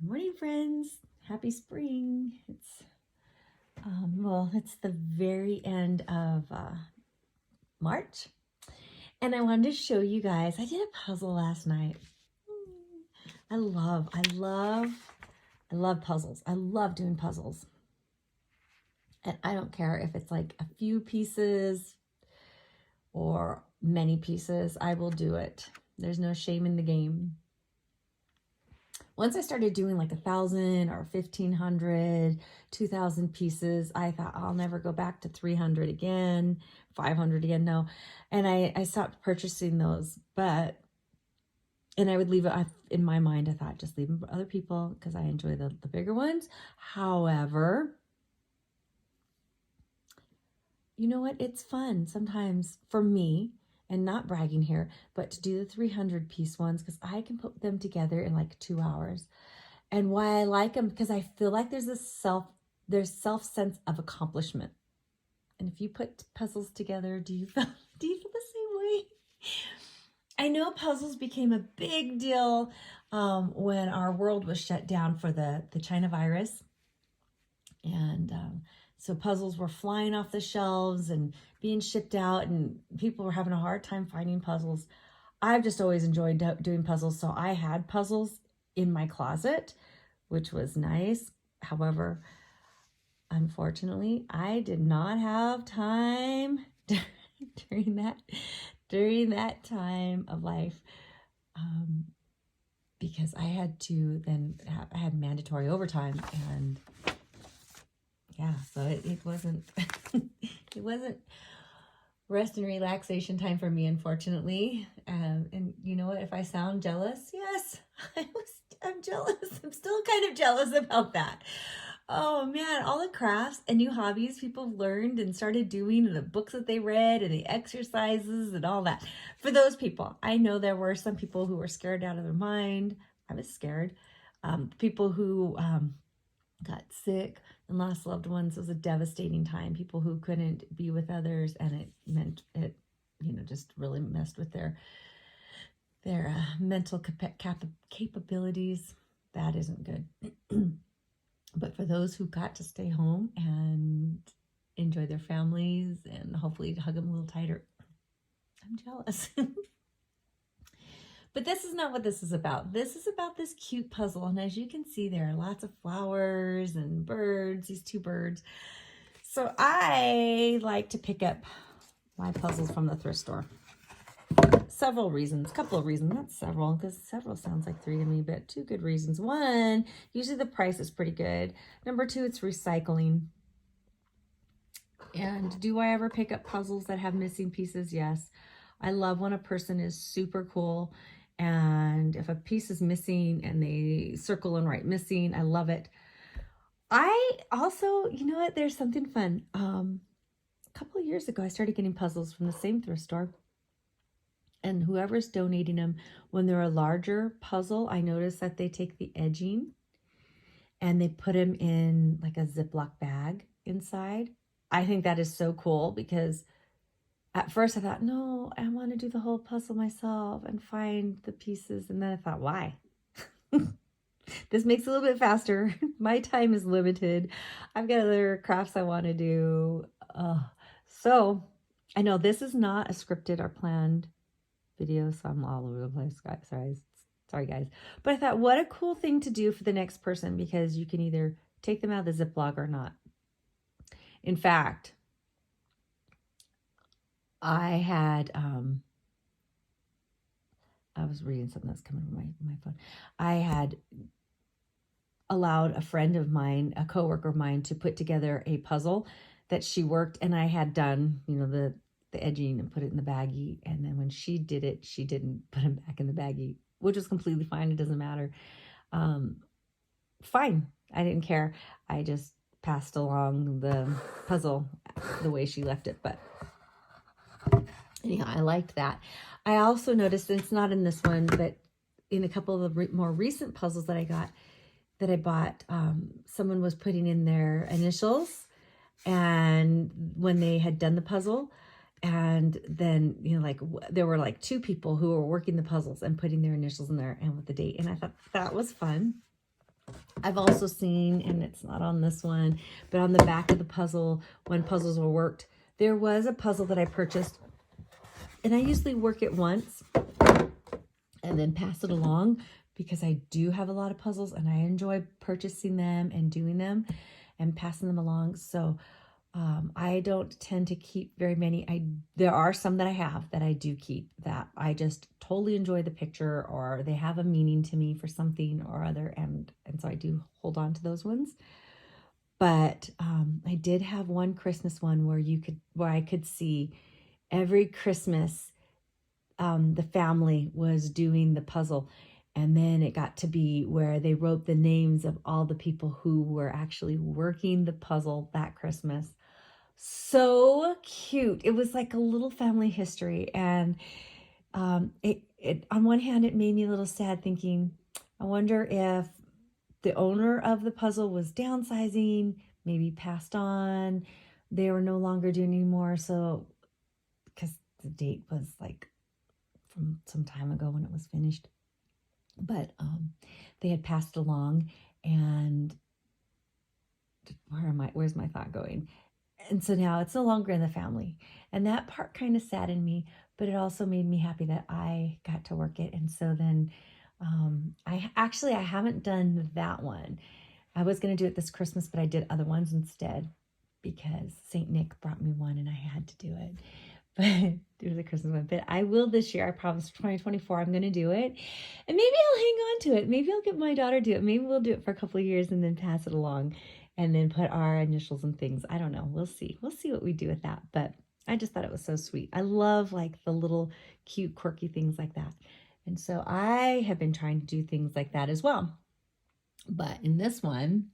Good morning, friends. Happy spring. It's the very end of March, and I wanted to show you guys. I did a puzzle last night. I love puzzles. I love doing puzzles, and I don't care if it's like a few pieces or many pieces. I will do it. There's no shame in the game. Once I started doing like 1,000 or 1,500, 2,000 pieces, I thought I'll never go back to 300 again, 500 again. No. And I stopped purchasing those, and I would leave it in my mind. I thought just leave them for other people because I enjoy the bigger ones. However, you know what? It's fun sometimes for me, and not bragging here, but to do the 300 piece ones because I can put them together in like 2 hours. And why I like them, because I feel like there's self sense of accomplishment. And if you put puzzles together, do you feel the same way? I know puzzles became a big deal when our world was shut down for the China virus. And so puzzles were flying off the shelves and being shipped out, and people were having a hard time finding puzzles. I've just always enjoyed doing puzzles, so I had puzzles in my closet, which was nice. However, unfortunately, I did not have time during that time of life, because I had to I had mandatory overtime, and yeah, so it wasn't it wasn't rest and relaxation time for me, unfortunately. And you know what? If I sound jealous, yes, I'm jealous. I'm still kind of jealous about that. Oh man, all the crafts and new hobbies people learned and started doing, and the books that they read and the exercises and all that. For those people, I know there were some people who were scared out of their mind. I was scared. People who got sick and lost loved ones. It was a devastating time. People who couldn't be with others, and it meant it, just really messed with their mental capabilities. That isn't good. But for those who got to stay home and enjoy their families and hopefully hug them a little tighter, I'm jealous. But this is not what this is about. This is about this cute puzzle. And as you can see, there are lots of flowers and birds, these two birds. So I like to pick up my puzzles from the thrift store. Several reasons, couple of reasons, not several, because several sounds like three to me, but two good reasons. One, usually the price is pretty good. Number two, it's recycling. And do I ever pick up puzzles that have missing pieces? Yes. I love when a person is super cool, and if a piece is missing and they circle and write missing, I love it. I also, you know what, there's something fun. A couple of years ago, I started getting puzzles from the same thrift store. And whoever's donating them, when they're a larger puzzle, I notice that they take the edging and they put them in like a Ziploc bag inside. I think that is so cool, because at first I thought, no, I want to do the whole puzzle myself and find the pieces. And then I thought, why? This makes it a little bit faster. My time is limited. I've got other crafts I want to do. So I know this is not a scripted or planned video, so I'm all over the place, guys. Sorry, guys. But I thought, what a cool thing to do for the next person, because you can either take them out of the Ziploc or not. In fact, I had, I was reading something that's coming from my phone. I had allowed a friend of mine, a coworker of mine, to put together a puzzle that she worked, and I had done, the edging and put it in the baggie. And then when she did it, she didn't put them back in the baggie, which was completely fine. It doesn't matter. Fine. I didn't care. I just passed along the puzzle the way she left it. But anyhow, I liked that. I also noticed, and it's not in this one, but in a couple of the more recent puzzles that I bought, someone was putting in their initials, and when they had done the puzzle, and then, there were like two people who were working the puzzles and putting their initials in there and with the date. And I thought that was fun. I've also seen, and it's not on this one, but on the back of the puzzle, when puzzles were worked, there was a puzzle that I purchased, and I usually work it once and then pass it along because I do have a lot of puzzles and I enjoy purchasing them and doing them and passing them along. So I don't tend to keep very many. There are some that I have that I do keep that I just totally enjoy the picture, or they have a meaning to me for something or other, and so I do hold on to those ones. But I did have one Christmas one where I could see every Christmas the family was doing the puzzle. And then it got to be where they wrote the names of all the people who were actually working the puzzle that Christmas. So cute. It was like a little family history. And it on one hand, it made me a little sad thinking, I wonder if the owner of the puzzle was downsizing, maybe passed on. They were no longer doing anymore. So, because the date was like from some time ago when it was finished. But they had passed along, and where's my thought going? And so now it's no longer in the family. And that part kind of saddened me, but it also made me happy that I got to work it. And so then I haven't done that one. I was going to do it this Christmas, but I did other ones instead because St. Nick brought me one and I had to do it. But it was a Christmas one. But I will this year. I promise 2024 I'm going to do it. And maybe I'll hang on to it. Maybe I'll get my daughter to do it. Maybe we'll do it for a couple of years and then pass it along and then put our initials and things. I don't know. We'll see. We'll see what we do with that. But I just thought it was so sweet. I love like the little cute, quirky things like that. And so I have been trying to do things like that as well. But in this one,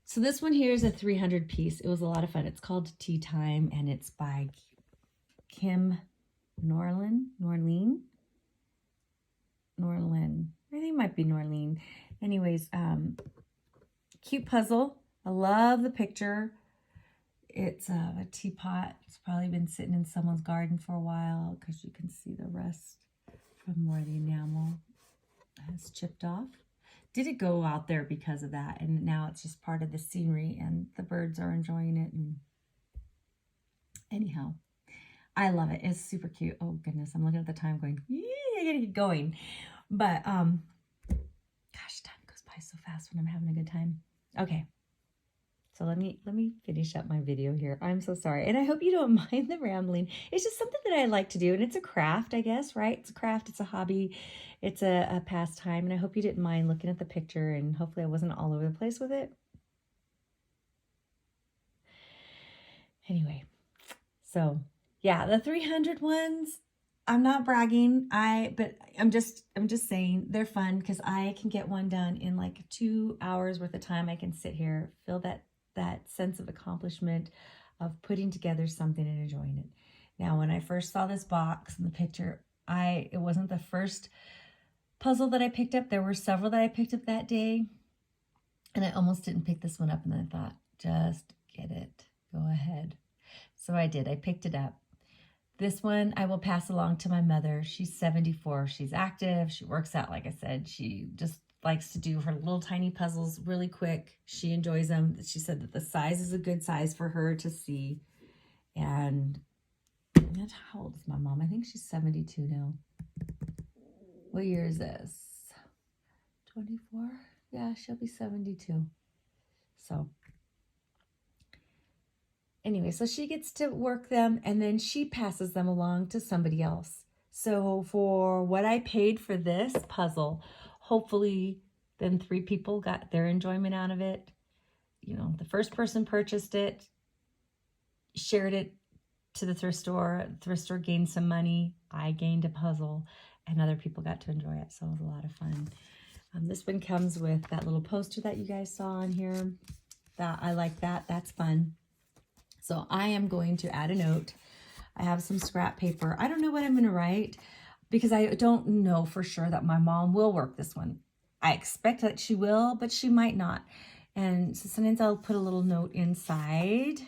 so this one here is a 300 piece. It was a lot of fun. It's called Tea Time, and it's by Kim Norlin. I think it might be Norlin. Anyways, cute puzzle. I love the picture. It's a teapot. It's probably been sitting in someone's garden for a while because you can see the rust from where the enamel has chipped off. Didn't go out there because of that, and now it's just part of the scenery, and the birds are enjoying it. And anyhow, I love it. It's super cute. Oh goodness, I'm looking at the time going, I gotta get going. But gosh, time goes by so fast when I'm having a good time. Okay. So let me finish up my video here. I'm so sorry. And I hope you don't mind the rambling. It's just something that I like to do. And it's a craft, I guess, right? It's a craft. It's a hobby. It's a pastime. And I hope you didn't mind looking at the picture. And hopefully I wasn't all over the place with it. Anyway, so yeah, the 300 ones, I'm not bragging. But I'm just saying they're fun because I can get one done in like 2 hours worth of time. I can sit here, feel that sense of accomplishment of putting together something and enjoying it. Now, when I first saw this box and the picture, it wasn't the first puzzle that I picked up. There were several that I picked up that day, and I almost didn't pick this one up, and then I thought, just get it, go ahead. So I did. I picked it up. This one I will pass along to my mother. She's 74. She's active. She works out, like I said. She just likes to do her little tiny puzzles really quick. She enjoys them. She said that the size is a good size for her to see. And how old is my mom? I think she's 72 now. What year is this? 24? Yeah, she'll be 72. So anyway, so she gets to work them and then she passes them along to somebody else. So for what I paid for this puzzle, hopefully then 3 people got their enjoyment out of it. You know, the first person purchased it, shared it to the thrift store. The thrift store gained some money. I gained a puzzle, and other people got to enjoy it. So it was a lot of fun. This one comes with that little poster that you guys saw on here. That I like that. That's fun. So I am going to add a note. I have some scrap paper. I don't know what I'm going to write because I don't know for sure that my mom will work this one. I expect that she will, but she might not. And so sometimes I'll put a little note inside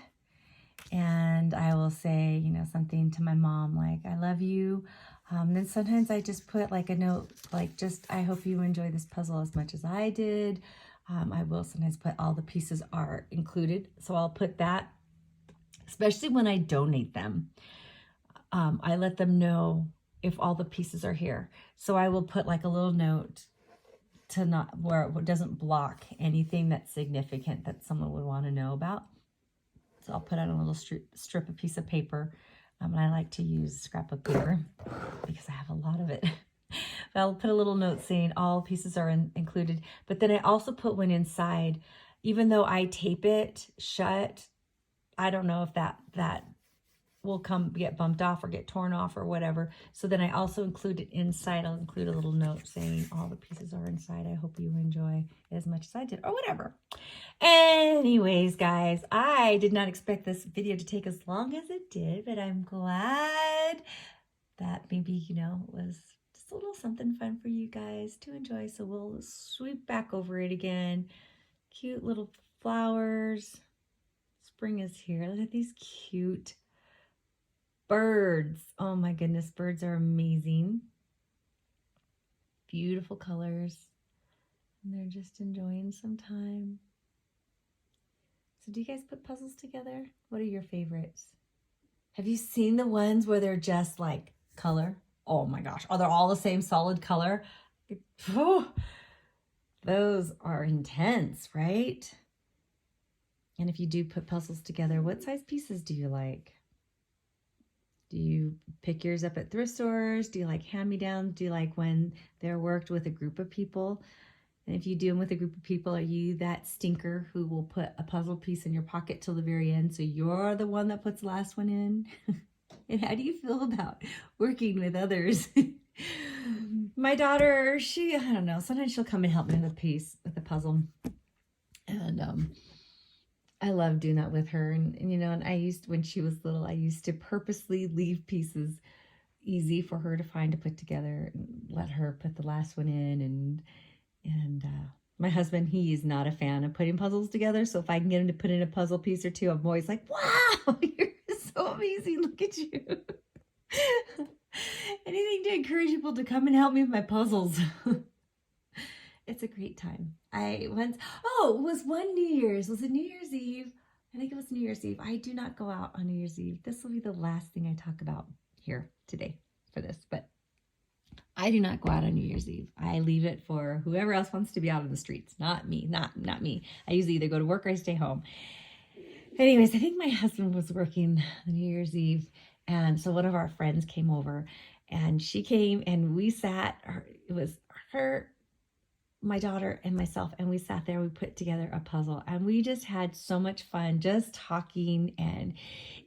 and I will say, you know, something to my mom like, I love you. Then sometimes I just put like a note, like just, I hope you enjoy this puzzle as much as I did. I will sometimes put all the pieces are included. So I'll put that, especially when I donate them. I let them know if all the pieces are here. So I will put like a little note to not, where it doesn't block anything that's significant that someone would want to know about. So I'll put out a little strip, a piece of paper. And I like to use scrapbook paper because I have a lot of it. But I'll put a little note saying all pieces are included. But then I also put one inside, even though I tape it shut. I don't know if that will get bumped off or get torn off or whatever. So then I also include it inside. I'll include a little note saying all the pieces are inside. I hope you enjoy as much as I did, or whatever. Anyways, guys, I did not expect this video to take as long as it did, but I'm glad that maybe, you know, it was just a little something fun for you guys to enjoy. So we'll sweep back over it again. Cute little flowers. Spring is here. Look at these cute birds. Oh my goodness, birds are amazing. Beautiful colors. And they're just enjoying some time. So do you guys put puzzles together? What are your favorites? Have you seen the ones where they're just like color? Oh my gosh. Oh, they're all the same solid color. Oh, those are intense, right? And if you do put puzzles together, what size pieces do you like? Do you pick yours up at thrift stores? Do you like hand-me-downs? Do you like when they're worked with a group of people? And if you do them with a group of people, are you that stinker who will put a puzzle piece in your pocket till the very end so you're the one that puts the last one in? And how do you feel about working with others? My daughter, I don't know, sometimes she'll come and help me with a piece, with a puzzle. And I love doing that with her. And you know, and when she was little, I used to purposely leave pieces easy for her to find to put together and let her put the last one in. And my husband, he is not a fan of putting puzzles together. So if I can get him to put in a puzzle piece or two, I'm always like, wow, you're so amazing. Look at you. Anything to encourage people to come and help me with my puzzles. It's a great time. It was one New Year's. Was it New Year's Eve? I think it was New Year's Eve. I do not go out on New Year's Eve. This will be the last thing I talk about here today for this, but I do not go out on New Year's Eve. I leave it for whoever else wants to be out on the streets. Not me, not me. I usually either go to work or I stay home. Anyways, I think my husband was working New Year's Eve. And so one of our friends came over and she came and we sat, it was her, my daughter and myself, and we sat there, we put together a puzzle and we just had so much fun just talking and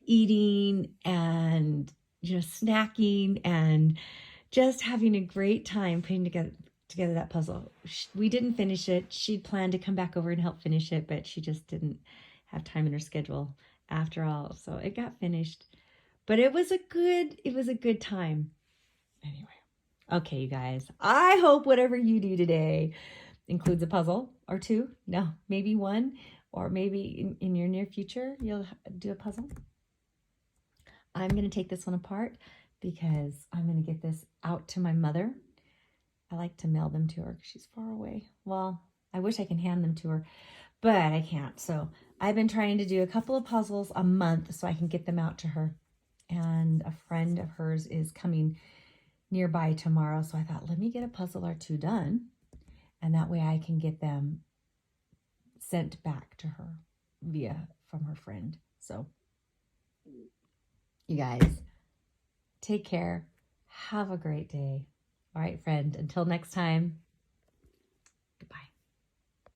eating and, you know, snacking and just having a great time putting together that puzzle. We didn't finish it. She'd planned to come back over and help finish it, but she just didn't have time in her schedule after all. So it got finished, but it was a good time. Anyway. Okay, you guys, I hope whatever you do today includes a puzzle or two. No, maybe one, or maybe in your near future, you'll do a puzzle. I'm going to take this one apart because I'm going to get this out to my mother. I like to mail them to her because she's far away. Well, I wish I can hand them to her, but I can't. So I've been trying to do a couple of puzzles a month so I can get them out to her. And a friend of hers is coming nearby tomorrow. So I thought, let me get a puzzle or two done. And that way I can get them sent back to her from her friend. So you guys, take care. Have a great day. All right, friend, until next time.